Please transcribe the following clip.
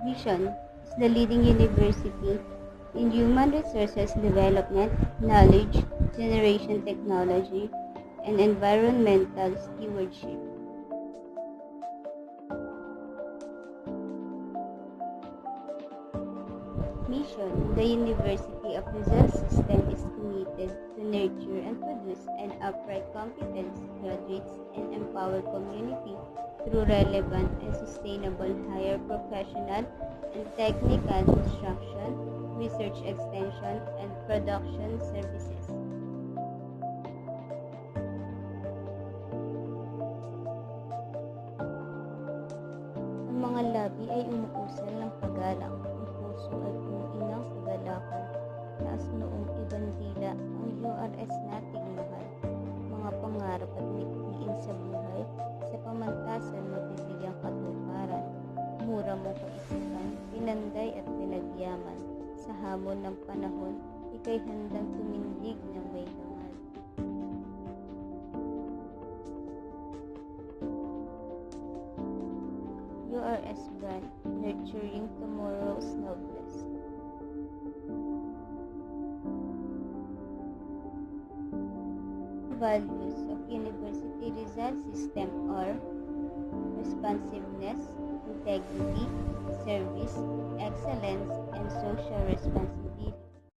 Vision is the leading university in human resources development, knowledge generation technology, and environmental stewardship. Mission: the University of Rizal System is committed to nurture and produce an upright competent graduates and empower community through relevant and sustainable higher professional and technical instruction, research extension, and production services. Ang mga labi ay umuusal ng paggalang, ang puso ay umiinang kagalakan, taas noong ibandila ang URS nating mahal, mga pangarap at mithiin sa buhay, sa pamantasan mabibigyang katuparan, mura mong kaisipan, pinanday at pinagyaman, sa hamon ng panahon, ika'y handang tumindig ng may dangal. URS brand, nurturing tomorrow's noblest. Values of University Rizal System are responsiveness, integrity, service, excellence, and social responsibility.